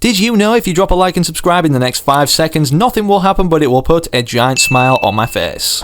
Did you know if you drop a like and subscribe in the next 5 seconds, nothing will happen but it will put a giant smile on my face?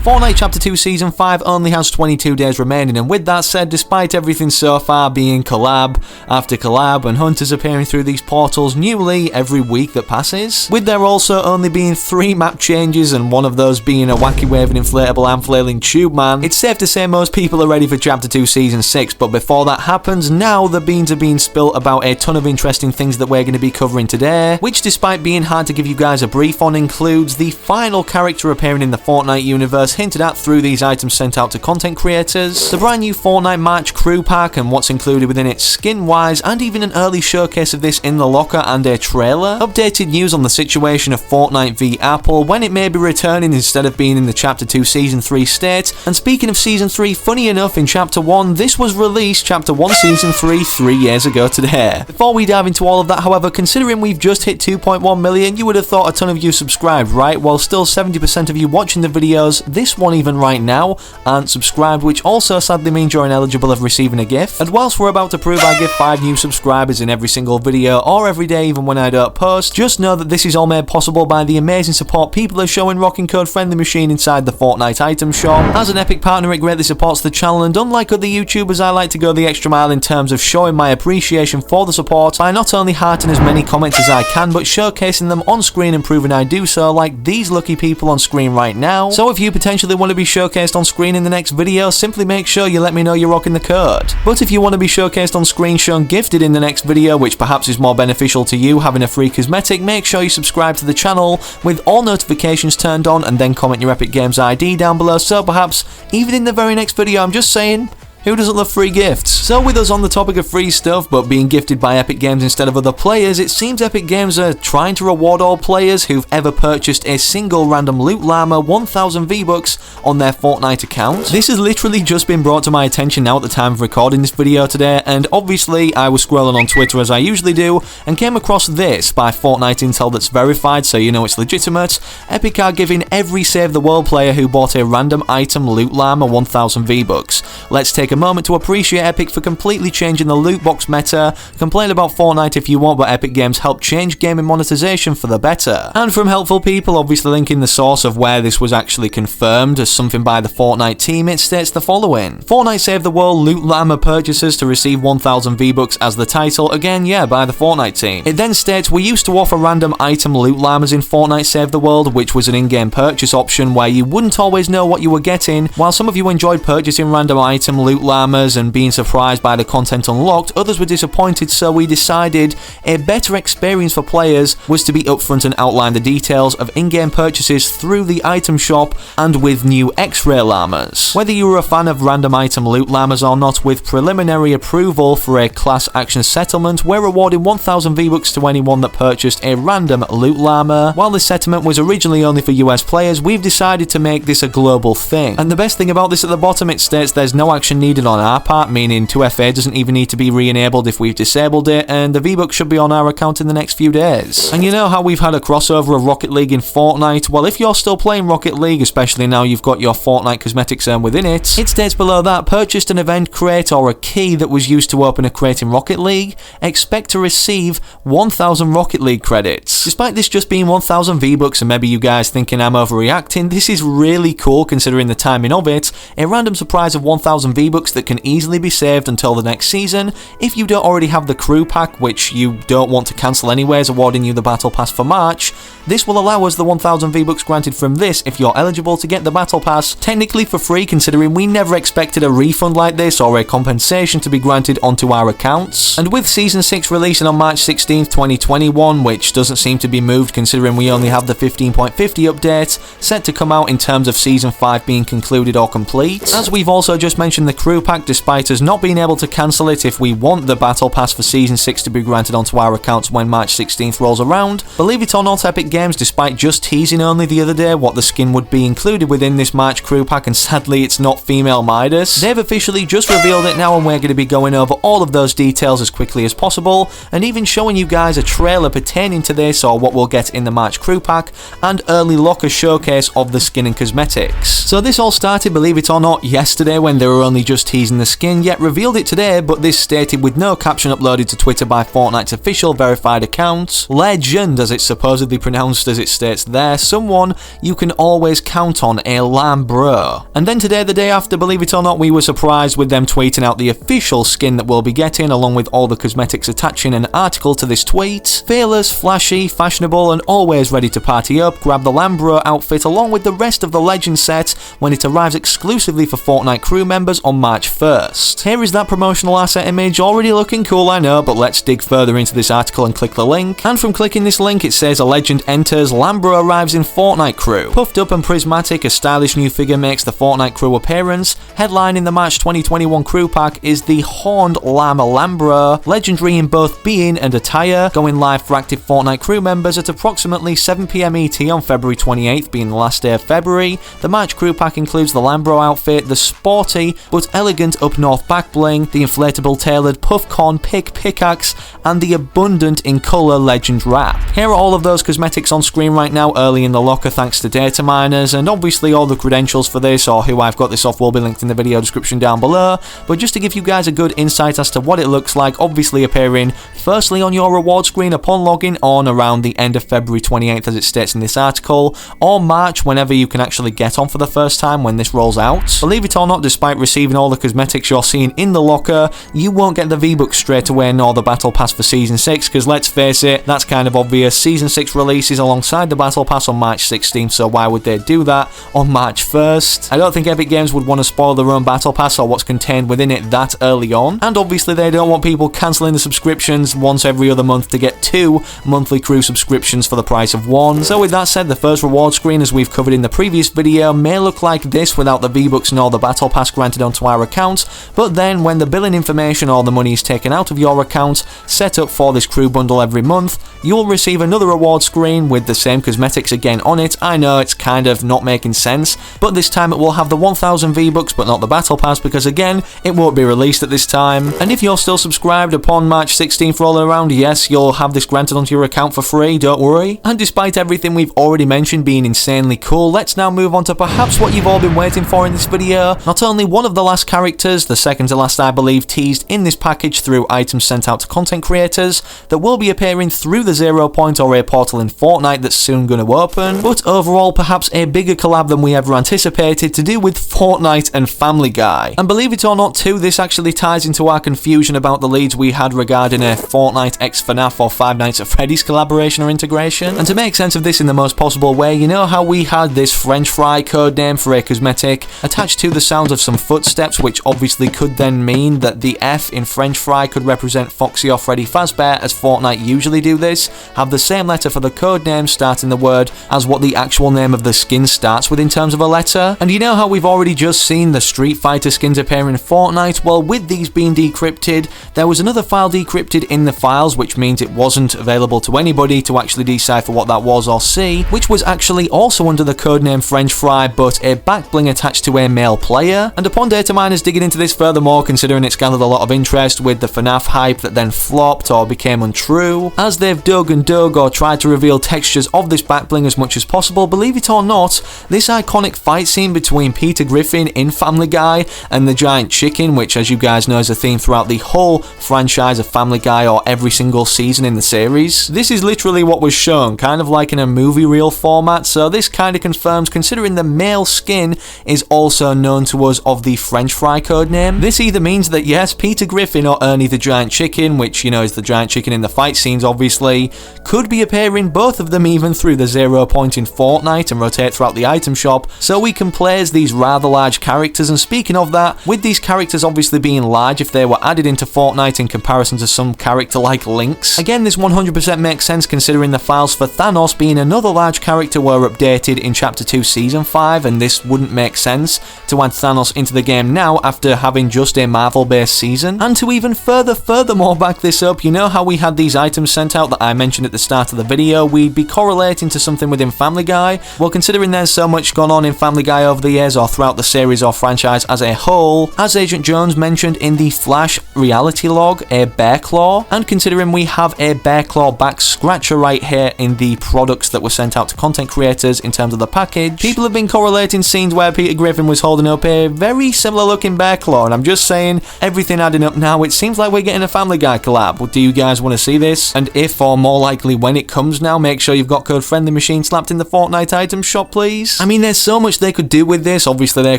Fortnite Chapter 2 Season 5 only has 22 days remaining, and with that said, despite everything so far being collab after collab and hunters appearing through these portals newly every week that passes, with there also only being 3 map changes and one of those being a wacky waving inflatable and flailing tube man, it's safe to say most people are ready for Chapter 2 Season 6, but before that happens, now the beans are being spilt about a ton of interesting things that we're going to be covering today, which despite being hard to give you guys a brief on includes the final character appearing in the Fortnite universe hinted at through these items sent out to content creators, the brand new Fortnite March crew pack and what's included within it skin wise, and even an early showcase of this in the locker and a trailer, updated news on the situation of Fortnite v Apple, when it may be returning instead of being in the Chapter 2 Season 3 state, and speaking of Season 3, funny enough in Chapter 1, this was released Chapter 1 Season 3 3 years ago today. Before we dive into all of that, however, considering we've just hit 2.1 million, you would have thought a ton of you subscribed, right? Well, still 70% of you watching the videos, this one even right now, aren't subscribed, which also sadly means you're ineligible of receiving a gift. And whilst we're about to prove I give 5 new subscribers in every single video, or every day even when I don't post, just know that this is all made possible by the amazing support people are showing rocking code FriendlyMachine inside the Fortnite item shop. As an epic partner, it greatly supports the channel, and unlike other YouTubers, I like to go the extra mile in terms of showing my appreciation for the support by not only hearting as many comments as I can, but showcasing them on screen and proving I do so, like these lucky people on screen right now. So if you potentially want to be showcased on screen in the next video, simply make sure you let me know you're rocking the code. But if you want to be showcased on screen shown gifted in the next video, which perhaps is more beneficial to you having a free cosmetic, make sure you subscribe to the channel with all notifications turned on and then comment your Epic Games ID down below, so perhaps even in the very next video, I'm just saying, who doesn't love free gifts? So with us on the topic of free stuff, but being gifted by Epic Games instead of other players, it seems Epic Games are trying to reward all players who've ever purchased a single random loot llama 1000 V-Bucks on their Fortnite account. This has literally just been brought to my attention now at the time of recording this video today, and obviously I was scrolling on Twitter as I usually do, and came across this by Fortnite Intel that's verified, so you know it's legitimate. Epic are giving every Save the World player who bought a random item loot llama 1000 V-Bucks. Let's take a moment to appreciate Epic for completely changing the loot box meta. Complain about Fortnite if you want, but Epic Games helped change gaming monetization for the better. And from helpful people, obviously linking the source of where this was actually confirmed as something by the Fortnite team, it states the following: Fortnite Save the World loot llama purchasers to receive 1000 V-Bucks as the title, again yeah, by the Fortnite team. It then states, we used to offer random item loot llamas in Fortnite Save the World, which was an in-game purchase option where you wouldn't always know what you were getting. While some of you enjoyed purchasing random item loot llamas and being surprised by the content unlocked, others were disappointed, so we decided a better experience for players was to be upfront and outline the details of in-game purchases through the item shop and with new X-ray llamas. Whether you were a fan of random item loot llamas or not, with preliminary approval for a class action settlement, we're rewarding 1000 V-Bucks to anyone that purchased a random loot llama. While this settlement was originally only for US players, we've decided to make this a global thing. And the best thing about this at the bottom, it states there's no action needed on our part, meaning 2FA doesn't even need to be re-enabled if we've disabled it, and the V-Bucks should be on our account in the next few days. And you know how we've had a crossover of Rocket League in Fortnite? Well, if you're still playing Rocket League, especially now you've got your Fortnite cosmetics earned within it, it states below that, purchased an event crate or a key that was used to open a crate in Rocket League, expect to receive 1000 Rocket League credits. Despite this just being 1000 V-Bucks and maybe you guys thinking I'm overreacting, this is really cool considering the timing of it. A random surprise of 1000 V-Bucks that can easily be saved until the next season. If you don't already have the crew pack, which you don't want to cancel anyways, awarding you the battle pass for March, this will allow us the 1000 V-Bucks granted from this if you're eligible to get the battle pass, technically for free considering we never expected a refund like this or a compensation to be granted onto our accounts. And with Season 6 releasing on March 16th, 2021, which doesn't seem to be moved considering we only have the 15.50 update set to come out in terms of Season 5 being concluded or complete. As we've also just mentioned the crew pack, despite us not being able to cancel it if we want the battle pass for Season 6 to be granted onto our accounts when March 16th rolls around, believe it or not, Epic Epic Games, despite just teasing only the other day what the skin would be included within this March crew pack, and sadly it's not female Midas, they've officially just revealed it now, and we're going to be going over all of those details as quickly as possible, and even showing you guys a trailer pertaining to this, or what we'll get in the March crew pack, and early locker showcase of the skin and cosmetics. So this all started, believe it or not, yesterday when they were only just teasing the skin, yet revealed it today, but this stated with no caption uploaded to Twitter by Fortnite's official verified account. Legend, as it's supposedly pronounced as it states there, someone you can always count on, a Llambro. And then today, the day after, believe it or not, we were surprised with them tweeting out the official skin that we'll be getting, along with all the cosmetics, attaching an article to this tweet. Fearless, flashy, fashionable, and always ready to party up, grab the Llambro outfit along with the rest of the Legend set when it arrives exclusively for Fortnite crew members on March 1st. Here is that promotional asset image, already looking cool I know, but let's dig further into this article and click the link. And from clicking this link it says a Legend enters, Llambro arrives in Fortnite crew. Puffed up and prismatic, a stylish new figure makes the Fortnite crew appearance. Headlining the March 2021 crew pack is the Horned Llama Llambro, legendary in both being and attire, going live for active Fortnite crew members at approximately 7 PM ET on February 28th, being the last day of February. The March crew pack includes the Llambro outfit, the sporty but elegant up north back bling, the inflatable tailored puffcorn pickaxe, and the abundant in colour Legend wrap. Here are all of those cosmetics on screen right now early in the locker thanks to data miners, and obviously all the credentials for this, or who I've got this off, will be linked in the video description down below, but just to give you guys a good insight as to what it looks like, obviously appearing firstly on your reward screen upon logging on around the end of February 28th as it states in this article, or March whenever you can actually get on for the first time when this rolls out. Believe it or not, despite receiving all the cosmetics you're seeing in the locker, you won't get the V-Bucks straight away nor the Battle Pass for Season 6, because let's face it, that's kind of obvious. Season 6 releases alongside the Battle Pass on March 16th, so why would they do that on March 1st? I don't think Epic Games would want to spoil their own Battle Pass or what's contained within it that early on, and obviously they don't want people cancelling the subscriptions once every other month to get 2 monthly crew subscriptions for the price of 1. So with that said, the first reward screen, as we've covered in the previous video, may look like this without the V-Bucks nor the Battle Pass granted onto our account, but then when the billing information or the money is taken out of your account, set up for this crew bundle every month, you'll receive another reward screen with the same cosmetics again on it. I know it's kind of not making sense, but this time it will have the 1000 V-Bucks but not the Battle Pass, because again, it won't be released at this time. And if you're still subscribed upon March 16th rolling around, yes, you'll have this granted onto your account for free, don't worry. And despite everything we've already mentioned being insanely cool, let's now move on to perhaps what you've all been waiting for in this video. Not only one of the last characters, the second to last I believe, teased in this package through items sent out to content creators that will be appearing through the 0 point or a portal in Fortnite that's soon going to open, but overall perhaps a bigger collab than we ever anticipated, to do with Fortnite and Family Guy. And believe it or not too, this actually ties into our confusion about the leads we had regarding a Fortnite X FNAF or Five Nights at Freddy's collaboration or integration. And to make sense of this in the most possible way, you know how we had this French fry codename for a cosmetic attached to the sounds of some footsteps, which obviously could then mean that the F in French fry could represent Foxy or Freddy Fazbear, as Fortnite usually do this, have the same letter for the codename starting the word as what the actual name of the skin starts with in terms of a letter. And you know how we've already just seen the Street Fighter skins appear in Fortnite? Well, with these being decrypted, there was another file decrypted in the files, which means it wasn't available to anybody to actually decipher what that was or see, which was actually also under the codename French Fry, but a back bling attached to a male player. And upon data miners digging into this furthermore, considering it's gathered a lot of interest with the FNAF hype that then flopped or became untrue, as they've dug and dug or tried to reveal textures of this back bling as much as possible, believe it or not, this iconic fight scene between Peter Griffin in Family Guy and the giant chicken, which as you guys know is a theme throughout the whole franchise of Family Guy or every single season in the series, this is literally what was shown, kind of like in a movie reel format, so this kind of confirms, considering the male skin is also known to us of the French Fry codename, this either means that yes, Peter Griffin or Ernie the giant chicken, which you know is the giant chicken in the fight scenes obviously, could be appearing, both of them even through the 0 point in Fortnite and rotate throughout the item shop, so we can play as these rather large characters. And speaking of that, with these characters obviously being large if they were added into Fortnite in comparison to some character like Lynx, again this 100% makes sense considering the files for Thanos being another large character were updated in Chapter 2 Season 5, and this wouldn't make sense to add Thanos into the game now after having just a Marvel based season. And to even furthermore back this up, you know how we had these items sent out that I mentioned at the start of the video, we we'd be correlating to something within Family Guy. Well, considering there's so much gone on in Family Guy over the years or throughout the series or franchise as a whole, as Agent Jones mentioned in the Flash reality log, a bear claw, and considering we have a bear claw back scratcher right here in the products that were sent out to content creators in terms of the package, people have been correlating scenes where Peter Griffin was holding up a very similar looking bear claw, and I'm just saying, everything adding up now, it seems like we're getting a Family Guy collab. Do you guys want to see this? And if, or more likely when it comes now, make sure you've got code FriendlyMachine slapped in the Fortnite item shop, please. I mean, there's so much they could do with this. Obviously, they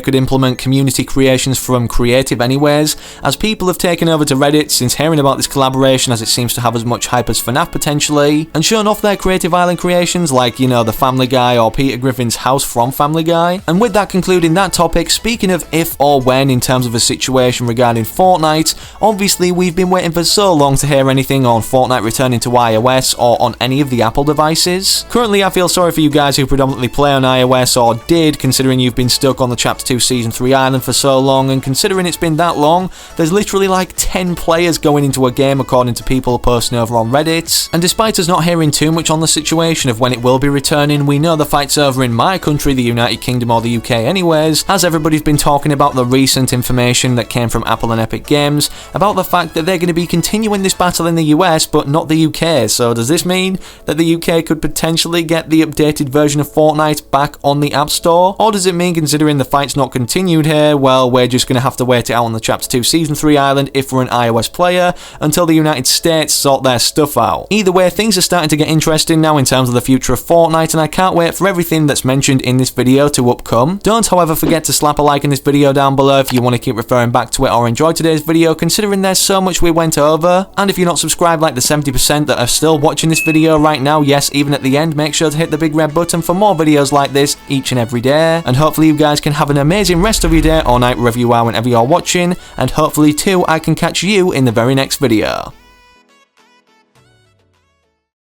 could implement community creations from Creative Anyways, as people have taken over to Reddit since hearing about this collaboration, as it seems to have as much hype as FNAF potentially, and showing off their Creative Island creations like, you know, the Family Guy or Peter Griffin's house from Family Guy. And with that concluding that topic, speaking of if or when in terms of a situation regarding Fortnite, obviously we've been waiting for so long to hear anything on Fortnite returning to iOS or on any of the Apple devices. Currently, I feel sorry for you guys who predominantly play on iOS, or did, considering you've been stuck on the Chapter 2 Season 3 island for so long, and considering it's been that long, there's literally like 10 players going into a game according to people posting over on Reddit. And despite us not hearing too much on the situation of when it will be returning, we know the fight's over in my country, the United Kingdom or the UK anyways, as everybody's been talking about the recent information that came from Apple and Epic Games about the fact that they're going to be continuing this battle in the US but not the UK. So does this mean that the UK could potentially get the updated version of Fortnite back on the App Store? Or does it mean, considering the fight's not continued here, well, we're just going to have to wait it out on the Chapter 2 Season 3 island if we're an iOS player until the United States sort their stuff out? Either way, things are starting to get interesting now in terms of the future of Fortnite, and I can't wait for everything that's mentioned in this video to upcome. Don't, however, forget to slap a like in this video down below if you want to keep referring back to it or enjoy today's video, considering there's so much we went over. And if you're not subscribed like the 70% that are still watching this video right now, yes, even at the end, make sure to hit the big red button for more videos like this each and every day. And hopefully you guys can have an amazing rest of your day or night, wherever you are, whenever you're watching, and hopefully too I can catch you in the very next video.